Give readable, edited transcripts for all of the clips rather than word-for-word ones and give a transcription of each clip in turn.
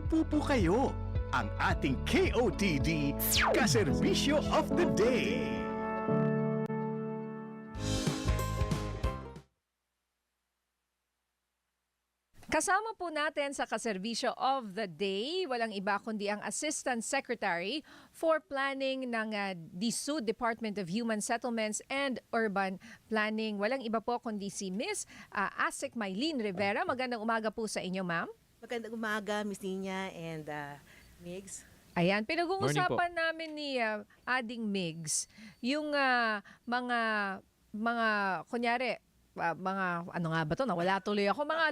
Upo po kayo. Ang ating KOTD, Kaserbisyo of the Day. Kasama po natin sa Kaserbisyo of the Day, walang iba kundi ang Assistant Secretary for Planning ng DSUD, Department of Human Settlements and Urban Planning. Walang iba po kundi si Miss Asik Maylene Rivera. Magandang umaga po sa inyo, ma'am. Magandang umaga, Miss Nina and Migs. Ayan, pinag-uusapan namin ni Ading Migs yung mga kunyari, mga ano nga ba to, nawala tuloy ako, mga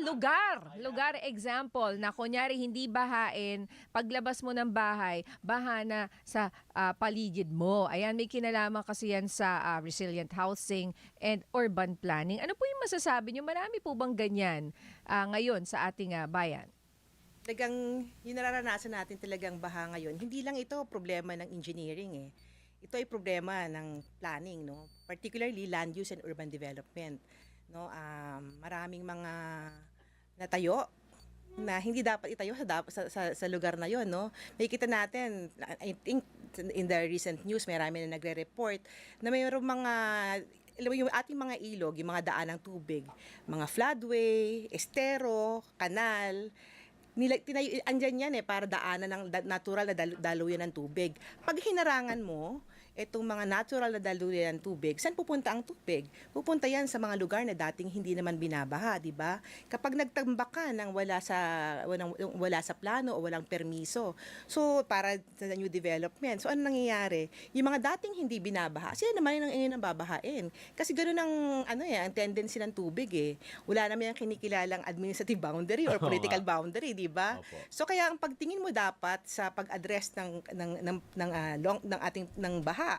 lugar example na kunyari hindi bahain, paglabas mo ng bahay, baha na sa paligid mo. Ayan, may kinalaman kasi yan sa resilient housing and urban planning. Ano po yung masasabi nyo? Marami po bang ganyan ngayon sa ating bayan? Talagang yung nararanasan natin talagang baha ngayon, hindi lang ito problema ng engineering eh. Ito ay problema ng planning, no? Particularly land use and urban development. No, maraming mga natayo na hindi dapat itayo sa lugar na yon, no. Nakikita natin, I think in the recent news marami na nagre-report na mayroong mga yung ating mga ilog, yung mga daan ng tubig, mga floodway, estero, kanal, andyan yan para daanan ng natural na daluyan ng tubig. Pag hinarangan mo itong mga natural na daluyan ng tubig, saan pupunta ang tubig? Pupunta yan sa mga lugar na dating hindi naman binabaha, di ba? Kapag nagtambak ka ng wala sa plano o walang permiso, so para sa new development, so ano nangyayari? Yung mga dating hindi binabaha, sila naman yung babahain. Kasi ganoon ang tendency ng tubig eh. Wala naman yung kinikilalang administrative boundary or political boundary, di ba? So kaya ang pagtingin mo dapat sa pag-address ng baha,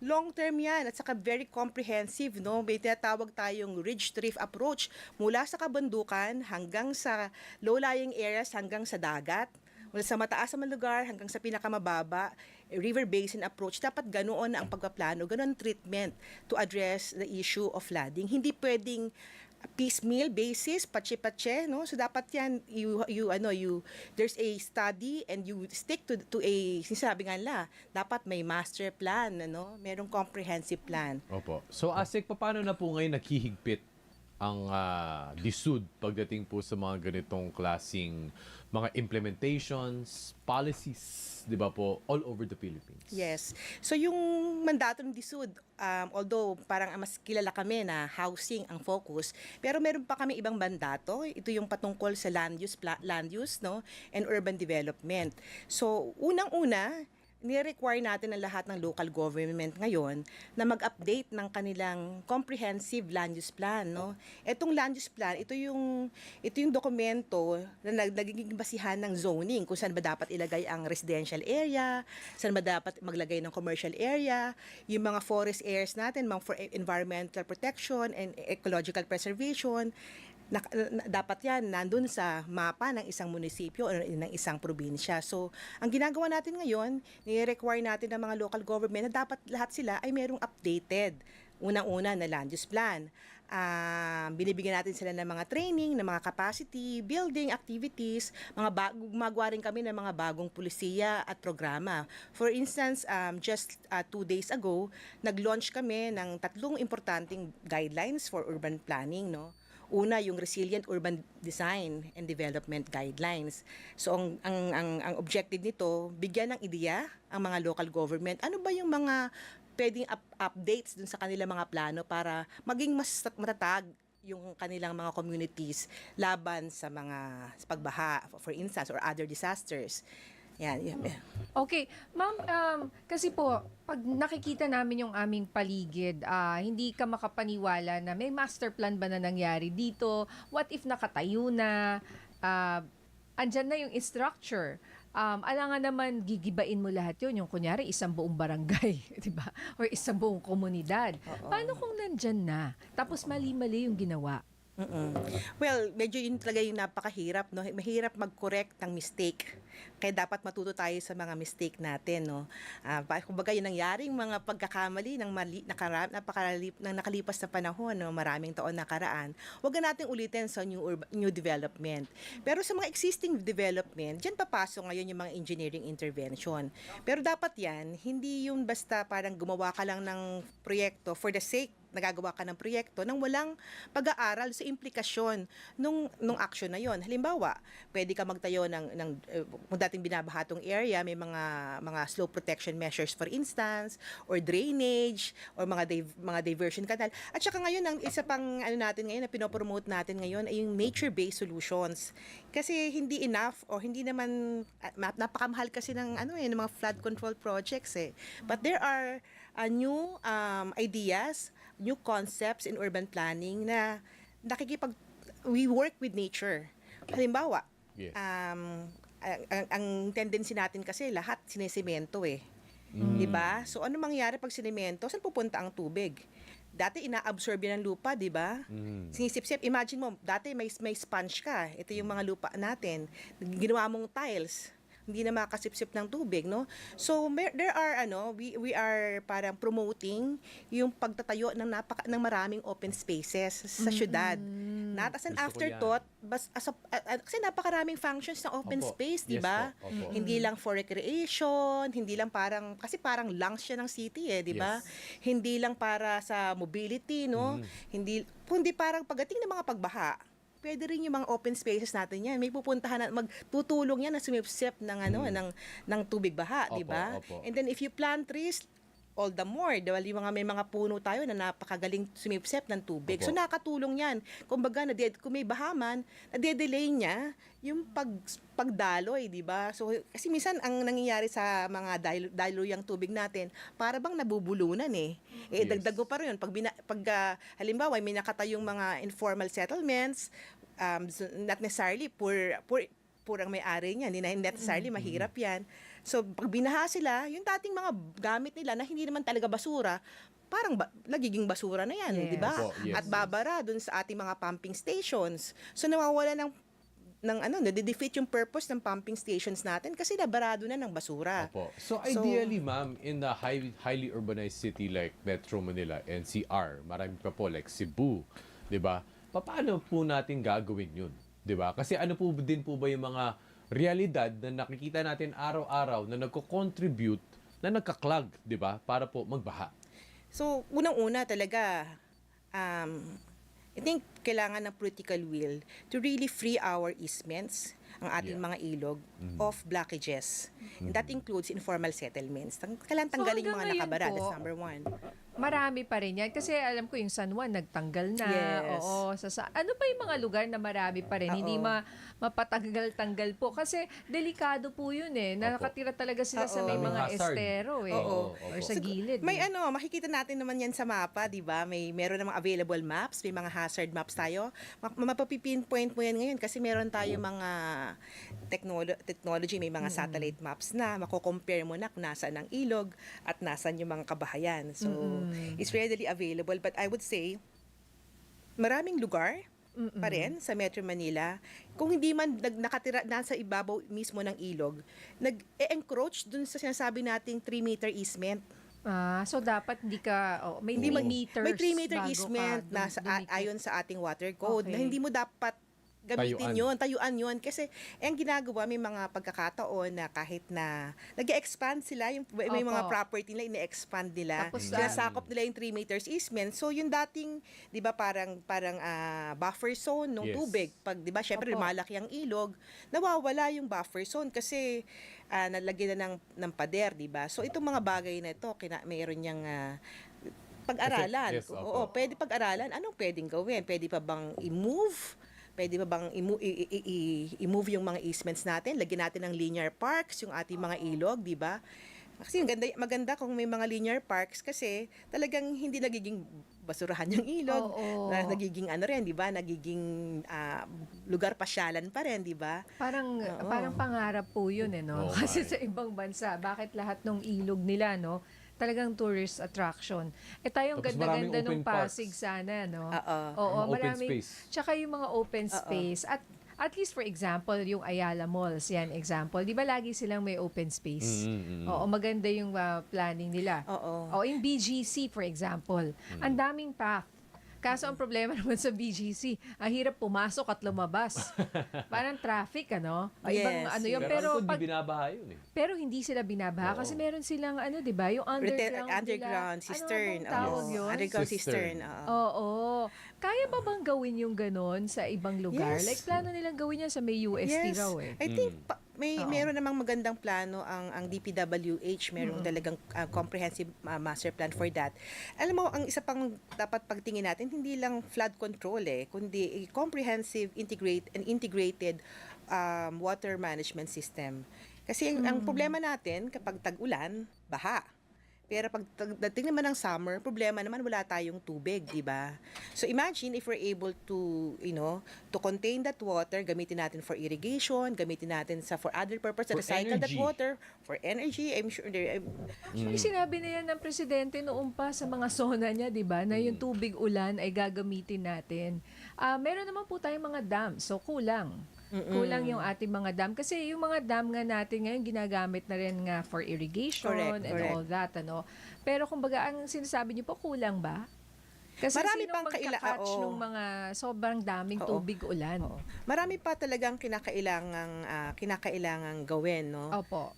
long term yan at saka very comprehensive, no? May tinatawag tayong ridge to reef approach mula sa kabundukan hanggang sa low-lying areas hanggang sa dagat. Mula sa mataas na lugar hanggang sa pinakamababa, river basin approach, dapat ganoon ang pagpaplano, ganoon treatment to address the issue of flooding. Hindi pwedeng piecemeal basis, patse-patse, no? So dapat yan there's a study and you stick to a, sinasabi nga nila, dapat may master plan, no? Merong comprehensive plan. Opo. So Asik, paano na po ngayon naghihigpit ang DSUD pagdating po sa mga ganitong klasing mga implementations, policies, di ba po, all over the Philippines? Yes. So yung mandato ng DSUD, although parang mas kilala kami na housing ang focus, pero meron pa kami ibang mandato. Ito yung patungkol sa land use, no, and urban development. So unang-una, nire-require natin ang lahat ng local government ngayon na mag-update ng kanilang comprehensive land use plan, no? Etong land use plan, ito yung dokumento na nagiging basihan ng zoning, kung saan ba dapat ilagay ang residential area, saan ba dapat maglagay ng commercial area, yung mga forest areas natin, mga for environmental protection and ecological preservation. Dapat yan nandun sa mapa ng isang munisipyo o ng isang probinsya. So, ang ginagawa natin ngayon, ni-require natin ng mga local government na dapat lahat sila ay merong updated, unang-una na land use plan. Binibigyan natin sila ng mga training, ng mga capacity building activities, gumagawa rin kami ng mga bagong pulisiya at programa. For instance, just 2 days ago, nag-launch kami ng 3 importanteng guidelines for urban planning, no? Una, yung Resilient Urban Design and Development Guidelines. So, ang objective nito, bigyan ng ideya ang mga local government. Ano ba yung mga pwedeng updates dun sa kanilang mga plano para maging mas matatag yung kanilang mga communities laban sa pagbaha, for instance, or other disasters. Yan. Okay, ma'am, kasi po, pag nakikita namin yung aming paligid, hindi ka makapaniwala na may master plan ba na nangyari dito? What if nakatayo na? Andyan na yung structure. Alangan naman gigibain mo lahat yun. Yung kunyari, isang buong barangay, di ba? Or isang buong komunidad. Paano kung nandyan na? Tapos mali-mali yung ginawa? Mm. Well, medyo yun talaga yung napakahirap, no? Mahirap mag-correct ng mistake. Kaya dapat matuto tayo sa mga mistake natin, no? Kumbaga yung nangyaring mga pagkakamali ng nakalipas na panahon, no? Maraming taon nakaraan. Huwag na natin ulitin sa new development. Pero sa mga existing development, diyan papasok ngayon yung mga engineering intervention. Pero dapat yan, hindi yung basta parang gumawa ka lang ng proyekto for the sake nagagawa ka ng proyekto nang walang pag-aaral sa implikasyon nung action na yon. Halimbawa, pwede ka magtayo kung dating binabahatong area, may mga slope protection measures for instance, or drainage, or mga diversion canal. At saka ngayon, ang isa pang natin ngayon, na pinopromote natin ngayon ay yung nature-based solutions. Kasi hindi enough, o hindi naman, napakamahal kasi ng mga flood control projects eh. But there are new ideas, new concepts in urban planning na we work with nature. Halimbawa, Yes. ang tendency natin kasi lahat sinesemento eh. 'Di ba? So ano mangyayari pag sinemento? Saan pupunta ang tubig? Dati inaabsorb yan ng lupa, 'di ba? Sinisip-sip. Imagine mo, dati may sponge ka. Ito yung mga lupa natin. Ginawa mong tiles. Hindi na makasipsip ng tubig, no? So there are we are parang promoting yung pagtatayo ng maraming open spaces sa syudad. Not as an Gusto ko afterthought, but kasi napakaraming functions ng open Opo. space, Yes 'di ba? po. Opo. Hindi lang for recreation, hindi lang parang lungs siya ng city eh, 'di ba? Yes. Hindi lang para sa mobility, no? Kundi parang pagdating ng mga pagbaha, pwede rin yung mga open spaces natin yan. May pupuntahan na magtutulong yan na sumipsip ng tubig baha, Opo, di ba? opo. And then if you plant trees, all the more, dahil may mga puno tayo na napakagaling sumipsip ng tubig. Opo. So nakatulong yan. Kumbaga, kung may bahaman, nade-delay niya yung pagdaloy, di ba? So kasi minsan ang nangyayari sa mga daluyang tubig natin, para bang nabubulunan eh. Yes. Dagdag mo pa rin yun. Halimbawa, may nakatayong mga informal settlements, not necessarily poor ang may-ari niyan, hindi necessarily mahirap yan. So, pag binaha sila, yung dating mga gamit nila na hindi naman talaga basura, parang nagiging basura na yan, Yes. di ba? Opo, yes. At babara dun sa ating mga pumping stations. So, nawawala nade-defeat yung purpose ng pumping stations natin kasi nabarado na ng basura. Opo. So ideally, ma'am, in the highly urbanized city like Metro Manila, NCR, marami pa po like Cebu, 'di ba? Paano po natin gagawin 'yun? 'Di ba? Kasi ano po din po ba yung mga realidad na nakikita natin araw-araw na nagko-contribute na nagka-clog, 'di ba? Para po magbaha. So, unang-una talaga, I think kailangan ng political will to really free our easements, ang ating Yeah. mga ilog, of blockages. And that includes informal settlements. Kailangan tanggalin yung hanggang mga nakabara. ngayon po, That's number one. Marami pa rin yan. Kasi alam ko yung San Juan, nagtanggal na. Yes. Oo. Ano pa yung mga lugar na marami pa rin? Hindi Oo. mapatanggal-tanggal po. Kasi delikado po yun eh. Nakatira talaga sila sa may Oo. mga Daming hazard. estero eh. Oo. Or sa gilid. May eh. makikita natin naman yan sa mapa, di ba? Meron namang available maps, may mga hazard maps tayo. Mapapipinpoint mo yan ngayon kasi meron tayo mga technology, may mga satellite maps na mako-compare mo na kung nasaan ang ilog at nasaan yung mga kabahayan. So, it's readily available. But I would say, maraming lugar pa rin sa Metro Manila, kung hindi man nakatira nasa ibabaw mismo ng ilog, nag-encroach dun sa sinasabi nating 3-meter easement. So dapat hindi ka, may Hindi 3 meters May 3-meter bago ka easement na dumikit. ayon sa ating water code na Okay. hindi mo dapat gamitin tayuan yun. Kasi ang ginagawa, may mga pagkakataon na kahit na nag-expand sila, may mga Opo. property nila, ine-expand nila, Tapos, sinasakop nila yung 3 meters easement. So yung dating, di ba parang buffer zone ng Yes. tubig. Pag, di ba, syempre Opo. malaki ang ilog, nawawala yung buffer zone kasi nalagyan na ng pader, di ba? So itong mga bagay na ito, mayroon niyang pag-aralan. Yes, opo. Oo, pwede pag-aralan. Anong pwedeng gawin? Pwede pa bang i-move? Pwede pa bang i-move yung mga easements natin? Lagyan natin ng linear parks, yung ating mga ilog, di ba? Kasi maganda kung may mga linear parks kasi talagang hindi nagiging basurahan yung ilog. Oo. Nagiging di ba? Nagiging lugar pasyalan pa rin, di ba? Parang pangarap po yun eh, no? Oo, Kasi nga sa ibang bansa, bakit lahat ng ilog nila, no? talagang tourist attraction. Tayong Tapos maraming ganda-ganda open ng Pasig parks. sana, no? Oo. Oo, Mga open maraming, space. tsaka yung mga open space. At least for example, yung Ayala Malls, yan example. Di ba lagi silang may open space? Oo, maganda yung planning nila. Oo. O yung BGC for example, ang daming path. Kaso ang problema naman sa BGC, ang hirap pumasok at lumabas. Parang traffic, ano? O, ibang Yes, ano yun. yes. Pero Pero, alam ko, di binabaha yun eh. pero hindi sila binabaha Oo. kasi meron silang ano, 'di ba? Yung underground Underground, nila. cistern. Ano bang tawag Yes. yun? Underground Cistern. cistern. Oo. Oo. Kaya ba bang gawin yung ganon sa ibang lugar? Yes. Like plano nilang gawin yan sa may UST raw eh. I think Oo. meron namang magandang plano ang DPWH, merong talagang comprehensive master plan for that. Alam mo, ang isa pang dapat pagtingin natin, hindi lang flood control kundi a comprehensive integrated water management system. Kasi ang problema natin kapag tag-ulan, baha. Pero pag dating naman ng summer, problema naman wala tayong tubig, di ba? So imagine if we're able to, to contain that water, gamitin natin for irrigation, gamitin natin for other purpose, For recycle that energy. water, for energy. I'm sure Actually, sinabi na yan ng presidente noong pa sa mga SONA niya, di ba? Na yung tubig ulan ay gagamitin natin. Meron naman po tayong mga dam, so kulang. Kulang yung ating mga dam. Kasi yung mga dam nga natin ngayon, ginagamit na rin nga for irrigation Correct, and correct. all that. Ano? Pero kumbaga, ang sinasabi niyo po, kulang ba? Kasi Marami sino pang magka-catch oo. nung mga sobrang daming Oo. tubig ulan? Oo. Marami pa talagang kinakailangang gawin, no? Opo.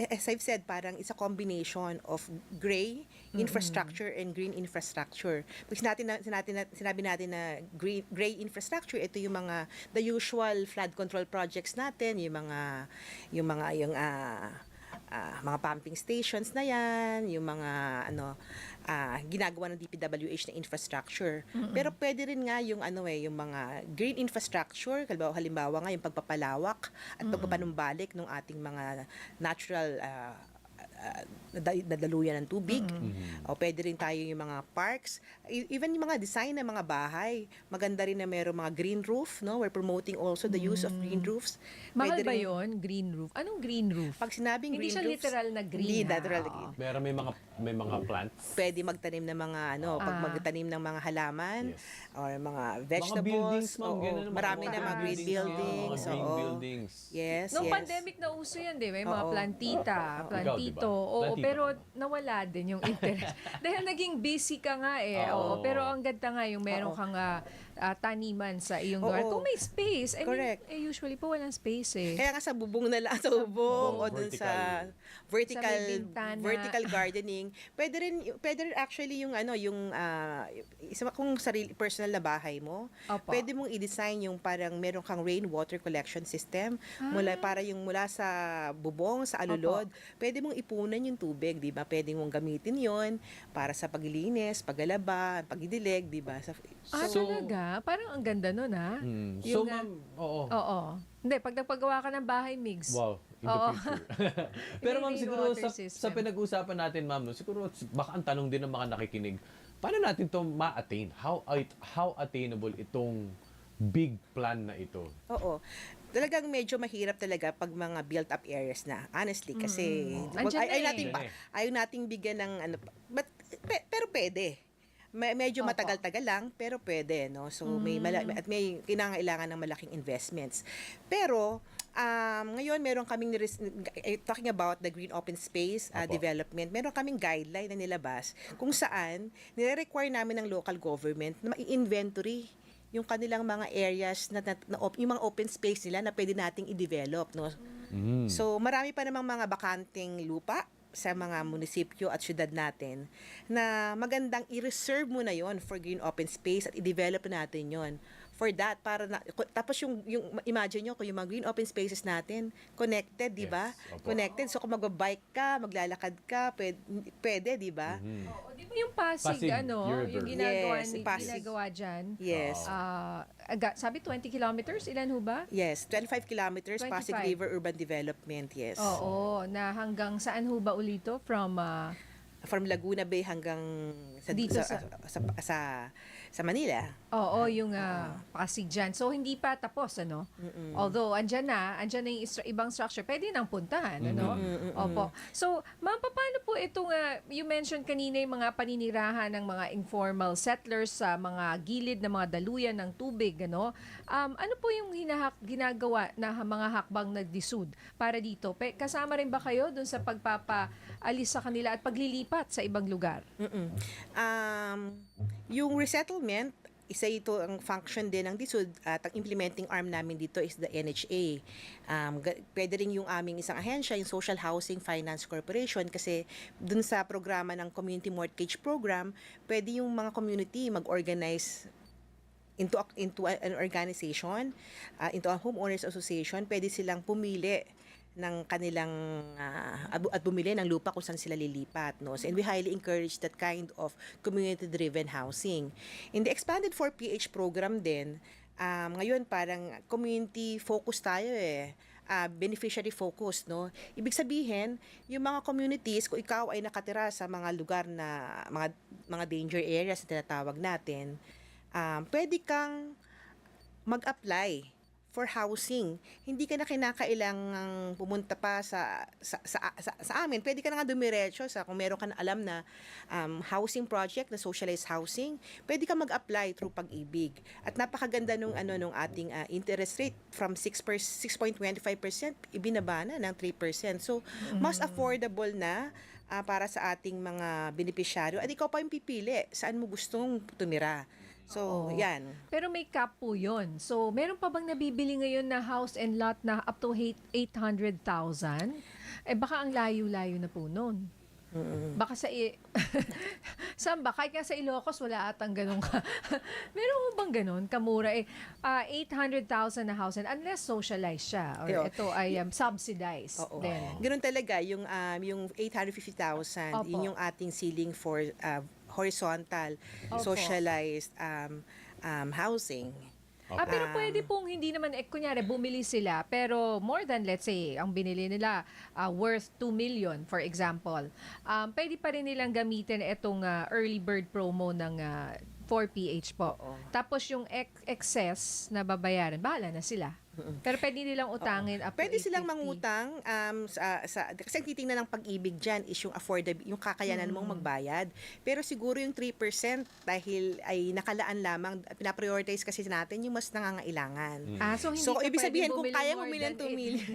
As I've said, parang it's a combination of gray infrastructure and green infrastructure. Pag sinabi natin na gray infrastructure, ito yung the usual flood control projects natin, yung mga pumping stations na yan, yung mga ginagawa ng DPWH na infrastructure. Pero pwede rin nga yung yung mga green infrastructure, halimbawa nga yung pagpapalawak at pagpapanumbalik ng ating mga natural nadaluyan ng tubig. O pwede rin tayo yung mga parks, even yung mga design ng mga bahay. Maganda rin na mayroong mga green roof, no? We're promoting also the use of green roofs. Mahal Pwede ba rin- yun? Green roof? Anong green roof? Pag sinabing Hindi green siya roofs, literal na green. Hindi ha? literal na Oo. green. Meron may mga plants. Pwede magtanim ng mga pag magtanim ng mga halaman Yes. or mga Mga vegetables. buildings, ma'am. Oo. Ganun, Marami na mga green buildings. Mga green oo. buildings. Yes, Nung yes. pandemic na uso yan, di ba? May mga Oo. plantita, Oo. plantito. Ikaw, di ba? Oo, Plantito pero ka ba? nawala din yung interest. Dahil naging busy ka nga eh. Oo. Oo. Pero ang ganda nga yung meron Oo. kang taniman sa iyong lugar. Oo. Kung may space. I Correct. mean, usually po walang space eh. Kaya nga sa bubong na lang, sa bubong Oo, o dun vertical. sa Sa may bintana. vertical gardening. Pwede rin actually yung isa kung personal na bahay mo. Opo. Pwede mong i-design yung parang meron kang rainwater collection system mula sa bubong, sa alulod. Pwede mong ipunan yung tubig, 'di ba? Pwede mong gamitin 'yon para sa paglilinis, paglalaba, pagdidilig, 'di ba? So- Talaga? Parang ang ganda nun ha? So, Yung, ma'am, oo. Oo. Hindi, pag nagpagawa ka ng bahay, Migs. Wow, in the Oo. future. Pero ma'am, May siguro water sa system. pinag-uusapan natin, ma'am, no, siguro baka ang tanong din ng mga nakikinig, paano natin to ma-attain? How attainable itong big plan na ito? Oo. Talagang medyo mahirap talaga pag mga built-up areas na. Honestly, kasi Andyan na ayaw eh. nating Andyan ayaw nating bigyan ng pero pwede. Medyo Opo. matagal-tagal lang, pero pwede, no? So, may kinangailangan ng malaking investments. Pero, ngayon, meron kaming, talking about the green open space Opo. development, meron kaming guideline na nilabas kung saan nire-require namin ng local government na ma-inventory yung kanilang mga areas yung mga open space nila na pwede nating i-develop, no? So, marami pa namang mga bakanting lupa sa mga munisipyo at syudad natin na magandang i-reserve mo na yon for green open space at i-develop natin yon for that tapos yung imagine nyo kung yung mga green open spaces natin connected, di ba? Yes, opo. Connected, so kung mag-bike ka, maglalakad ka, pwede, di ba? Oo, di ba yung Pasig, Pasig ano, River. yung ginagawa, Yes, Pasig. ginagawa dyan? Yes. Sabi 20 kilometers, ilan ho ba? Yes, 25 kilometers, 25. Pasig River Urban Development, yes. Oo, na hanggang saan ho ba ulito? From, From Laguna Bay hanggang Dito sa Manila. Oo, yung Pasig dyan. So, hindi pa tapos, ano? Although, andyan na yung ibang structure, pwede nang puntahan, ano? Opo. So, ma'am, paano po itong, you mentioned kanina yung mga paninirahan ng mga informal settlers sa mga gilid ng mga daluyan ng tubig, ano? Ano po yung ginagawa na mga hakbang nagdisud para dito? Kasama rin ba kayo dun sa pagpapaalis sa kanila at paglilipat sa ibang lugar? Yung resettlement, isa ito ang function din ng DSUD at ang implementing arm namin dito is the NHA. Pwede rin yung aming isang ahensya, yung Social Housing Finance Corporation, kasi dun sa programa ng Community Mortgage Program, pwede yung mga community mag-organize into an organization, into a homeowners association. Pwede silang pumili ng kanilang at bumili ng lupa kung saan sila lilipat, no? So, and we highly encourage that kind of community-driven housing. In the expanded 4PH program din, ngayon parang community focus tayo beneficiary focus, no? Ibig sabihin, yung mga communities, kung ikaw ay nakatira sa mga lugar na mga danger areas na tinatawag natin, pwede kang mag-apply for housing. Hindi ka na kinakailangang pumunta pa sa amin. Pwede ka na nga dumiretso sa kung meron ka na alam na housing project na socialized housing, pwede ka mag-apply through Pag-ibig. At napakaganda nung ating interest rate from 6.25% ibinaba na ng 3%. So mas affordable na para sa ating mga benepisyaryo. At ikaw pa yung pipili saan mo gustong tumira. So, Oo. yan. Pero may cap po yun. So, meron pa bang nabibili ngayon na house and lot na up to 800,000? Baka ang layo-layo na po nun. Baka saan ba? Kahit nga sa Ilocos, wala atang ganun ka. Meron mo bang ganun? Kamura 800,000 na house and unless socialized siya or Yo. ito ay subsidized Oo. din. Ganun talaga, yung 850,000, Opo. yun yung ating ceiling for horizontal, Opo. socialized housing. Pero pwede pong hindi naman, kunyari, bumili sila, pero more than, let's say, ang binili nila worth 2 million, for example. Pwede pa rin nilang gamitin itong early bird promo ng 4PH po. Tapos yung excess na babayaran, bahala na sila. Pero pwede nilang utangin up to Pwede silang 850. mangutang kasi ang titingnan ng Pag-ibig dyan is yung yung kakayanan mong magbayad. Pero siguro yung 3% dahil ay nakalaan lamang, pinaprioritize kasi natin yung mas nangangailangan. So, hindi So, ka ibig pwedeng sabihin, kung bumili kaya more bumili ng than 2 8. million,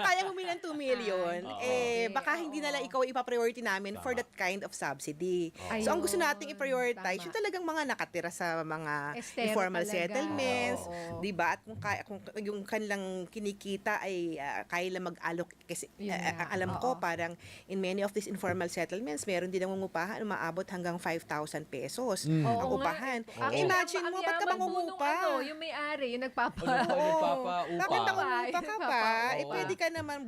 kaya bumili ng 2 million, okay. baka hindi na lang ikaw ipa-priority namin for that kind of subsidy. So, ang gusto nating Ayun, i-prioritize, tama. yung talagang mga nakatira sa mga Estero informal talaga. settlements, Oo. di ba? At kung yung kanilang kinikita ay kaya lang mag-allocate, kasi Yun nga, alam oo. ko parang in many of these informal settlements, meron din nangungupahan umaabot hanggang 5,000 pesos ang Oo nga, upahan. Ang Imagine ang mo, ba't ka yaman po nung mangungupa? yung may-ari, yung nagpapa. Nagpapaupa. Bakit mangungupa ka pa? Oo. Pwede ka naman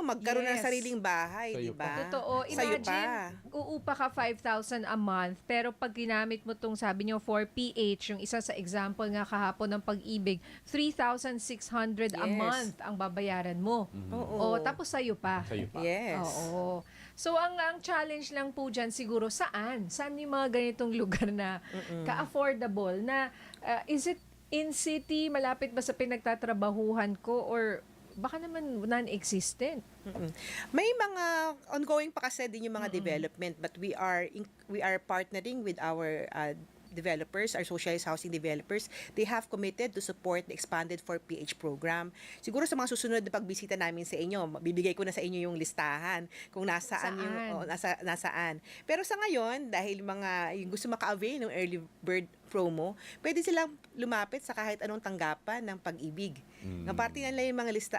magkaroon ng Yes. sariling bahay, Sa'yo di ba? Totoo. Sa'yo Imagine, pa. uupa ka 5,000 a month, pero pag ginamit mo tong sabi nyo 4PH, yung isa sa example nga kahapon ng Pag-ibig, 3,600 a Yes. month ang babayaran mo. Oo. O, tapos sa'yo pa. Sa'yo pa. Yes. Oo. So, ang challenge lang po dyan siguro, saan? Saan yung mga ganitong lugar na ka-affordable na, is it in city, malapit ba sa pinagtatrabahuhan ko, or baka naman non-existent? May mga ongoing pa kasi din yung mga development, but we are partnering with our developers, our socialized housing developers. They have committed to support the expanded 4PH program. Siguro sa mga susunod na pagbisita namin sa inyo, bibigay ko na sa inyo yung listahan kung nasaan yung nasaan. Pero sa ngayon, dahil yung gusto maka-avail ng early bird promo, pwede silang lumapit sa kahit anong tanggapan ng Pag-ibig. Nga parte nila yung mga lista,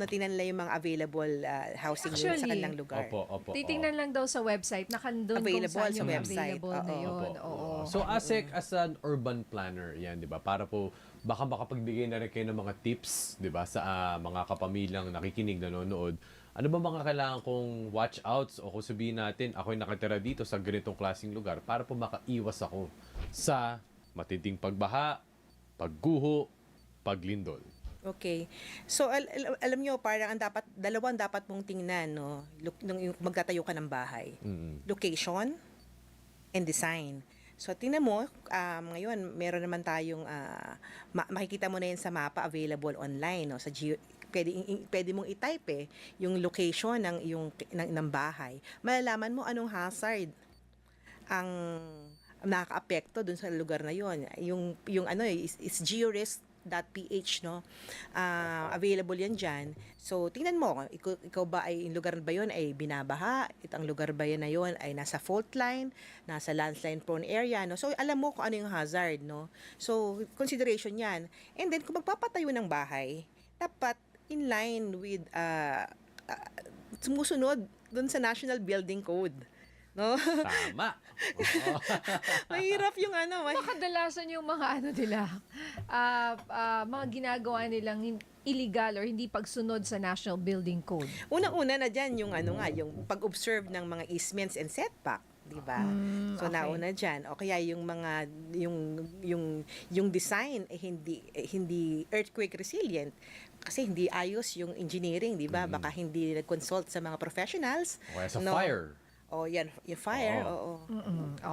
tingnan nila yung mga available housing units sa kanilang lugar. Opo. Titingnan lang daw sa website, nakandun kung Available saan sa yung website. available na yun. Oo. So, ASEC, as an urban planner, yan, di ba? Para po, baka makapagbigay na rin kayo ng mga tips, di ba, sa mga kapamilyang nakikinig, nanonood. Ano ba mga kailangan kong watch outs o kung sabihin natin, ako'y nakatira dito sa ganitong klaseng lugar para po makaiwas ako sa matinding pagbaha, pagguho, paglindol. Okay. So, alam nyo, parang dalawang dapat mong tingnan, no? Nung magtatayo ka ng bahay. Location and design. So tingnan mo, ngayon meron naman tayong makikita mo na yan sa mapa available online, no, sa pwede mong i-type yung location ng bahay. Malalaman mo anong hazard ang nakakaapekto dun sa lugar na yon. Yung ano is georisk.ph, no. Available yan diyan. So tingnan mo, ikaw ba ay yung lugar ba yon ay binabaha? Itang lugar ba yan na yon ay nasa fault line, nasa landslide prone area, no. So alam mo kung ano yung hazard, no. So consideration yan. And then kung magpapatayo ng bahay, dapat in line with sumusunod dun sa National Building Code, no. Tama. Oo. Mahirap yung Kadalasan yung mga nila, mga ginagawa nilang illegal or hindi pagsunod sa National Building Code. Unang-una na diyan yung yung pag-observe ng mga easements and setback, di ba? So okay. nauna diyan. O kaya yung mga yung design hindi earthquake resilient kasi hindi ayos yung engineering, di ba? Baka hindi nag-consult sa mga professionals. O kaya sa fire. Oh, yan, yung fire, oo.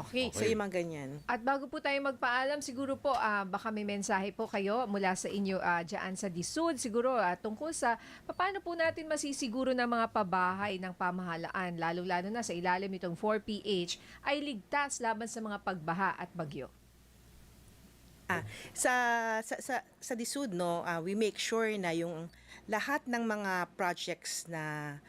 Okay. So yung mga ganyan. At bago po tayo magpaalam, siguro po baka may mensahe po kayo mula sa inyo dyan sa DSUD, siguro tungkol sa paano po natin masisiguro na mga pabahay ng pamahalaan, lalo-lalo na sa ilalim itong 4PH, ay ligtas laban sa mga pagbaha at bagyo. Sa DSUD, no, we make sure na yung lahat ng mga projects na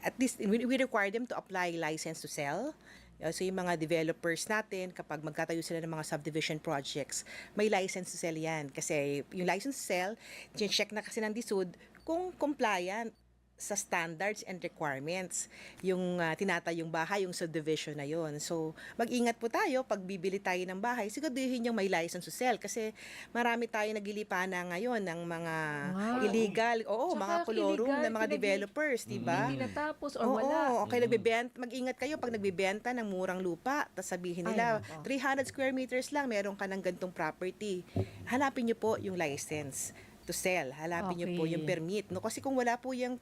at least we require them to apply license to sell. So yung mga developers natin, kapag magtatayo sila ng mga subdivision projects, may license to sell yan. Kasi yung license to sell, check na kasi ng DSUD kung compliant sa standards and requirements yung tinatayong bahay, yung subdivision na yon. So, mag-ingat po tayo pag bibili tayo ng bahay, siguraduhin yung may license to sell kasi marami tayo nagilipana ngayon ng mga illegal, Tsaka mga kolorum illegal, ng mga developers, di ba? Hindi natapos or Oo, wala. okay, mag-ingat kayo pag nagbebenta ng murang lupa, tapos sabihin nila, 300 square meters lang, meron ka ng gantong property. Hanapin niyo po yung license to sell. Hanapin niyo po Okay. yung permit. No? Kasi kung wala po yung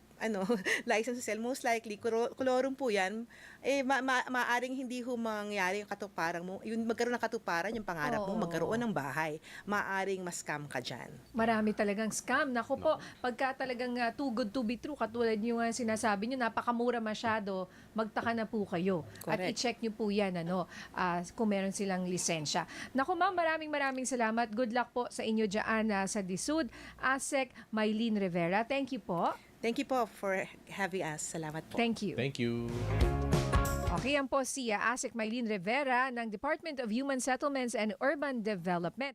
license to sell, most likely, kolorum po yan, maaring hindi ho mangyari yung katuparan mo. Yung magkaroon ng katuparan, yung pangarap mo, Oo. magkaroon ng bahay. Maaring ma-scam ka dyan. Marami talagang scam. Naku po, pagka talagang too good to be true, katulad yung sinasabi nyo, napakamura masyado, magtaka na po kayo. At Correct. i-check nyo po yan, kung meron silang lisensya. Naku ma'am, maraming salamat. Good luck po sa inyo dyan sa DSUD. ASEC Mylene Rivera. Thank you po. Thank you po for having us. Salamat po. Thank you. Thank you. Okay, yan po si ASEC Mylene Rivera ng Department of Human Settlements and Urban Development.